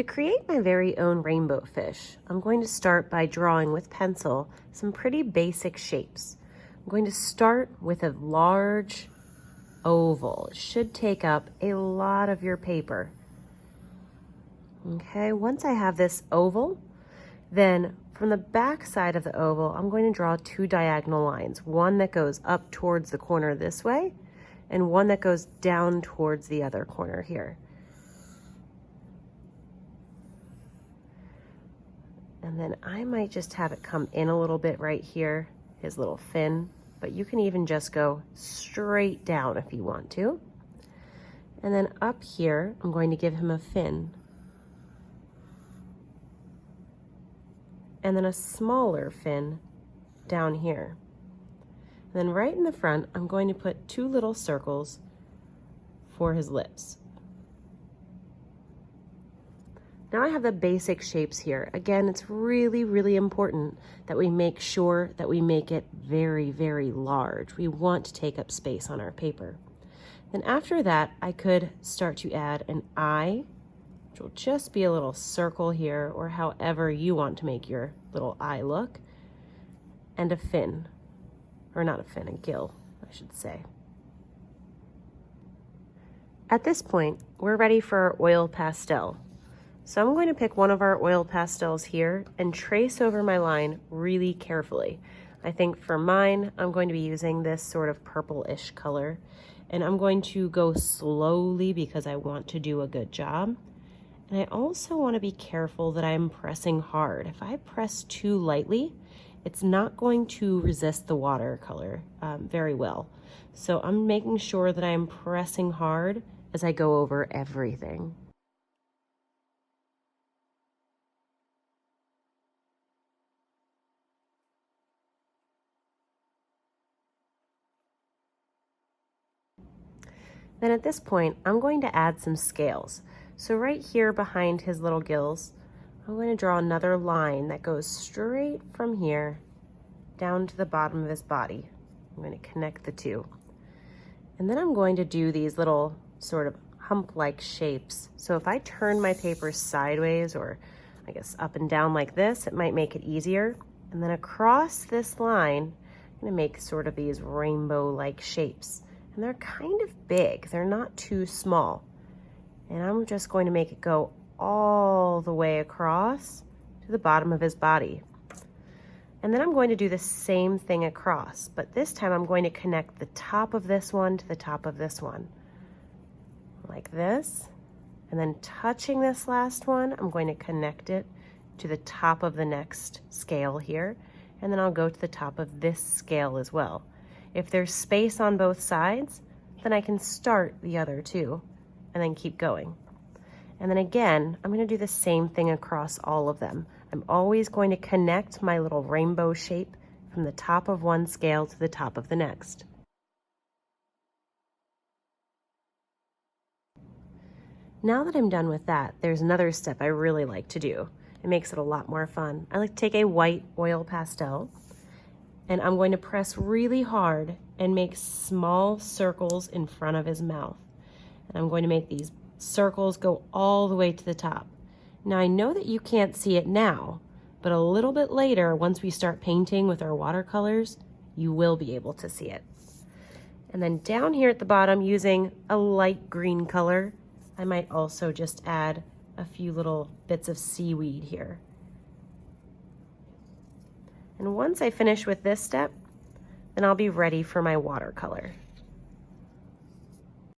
To create my very own rainbow fish, I'm going to start by drawing with pencil some pretty basic shapes. I'm going to start with a large oval. It should take up a lot of your paper. Okay, once I have this oval, then from the back side of the oval, I'm going to draw two diagonal lines, one that goes up towards the corner this way, and one that goes down towards the other corner here. And then I might just have it come in a little bit right here, his little fin, but you can even just go straight down if you want to. And then up here, I'm going to give him a fin. And then a smaller fin down here. And then right in the front, I'm going to put two little circles for his lips. Now I have the basic shapes here. Again, it's really, really important that we make sure that we make it very, very large. We want to take up space on our paper. Then after that, I could start to add an eye, which will just be a little circle here, or however you want to make your little eye look, and a fin, or not a fin, a gill, I should say. At this point, we're ready for our oil pastel. So I'm going to pick one of our oil pastels here and trace over my line really carefully. I think for mine, I'm going to be using this sort of purple-ish color, and I'm going to go slowly because I want to do a good job. And I also want to be careful that I'm pressing hard. If I press too lightly, it's not going to resist the watercolor very well. So I'm making sure that I'm pressing hard as I go over everything. Then at this point, I'm going to add some scales. So right here behind his little gills, I'm going to draw another line that goes straight from here down to the bottom of his body. I'm going to connect the two. And then I'm going to do these little sort of hump-like shapes. So if I turn my paper sideways, or I guess up and down like this, it might make it easier. And then across this line, I'm going to make sort of these rainbow-like shapes. And they're kind of big, they're not too small. And I'm just going to make it go all the way across to the bottom of his body. And then I'm going to do the same thing across, but this time I'm going to connect the top of this one to the top of this one. Like this. And then touching this last one, I'm going to connect it to the top of the next scale here. And then I'll go to the top of this scale as well. If there's space on both sides, then I can start the other two and then keep going. And then again, I'm going to do the same thing across all of them. I'm always going to connect my little rainbow shape from the top of one scale to the top of the next. Now that I'm done with that, there's another step I really like to do. It makes it a lot more fun. I like to take a white oil pastel, and I'm going to press really hard and make small circles in front of his mouth. And I'm going to make these circles go all the way to the top. Now I know that you can't see it now, but a little bit later, once we start painting with our watercolors, you will be able to see it. And then down here at the bottom, using a light green color, I might also just add a few little bits of seaweed here. And once I finish with this step, then I'll be ready for my watercolor.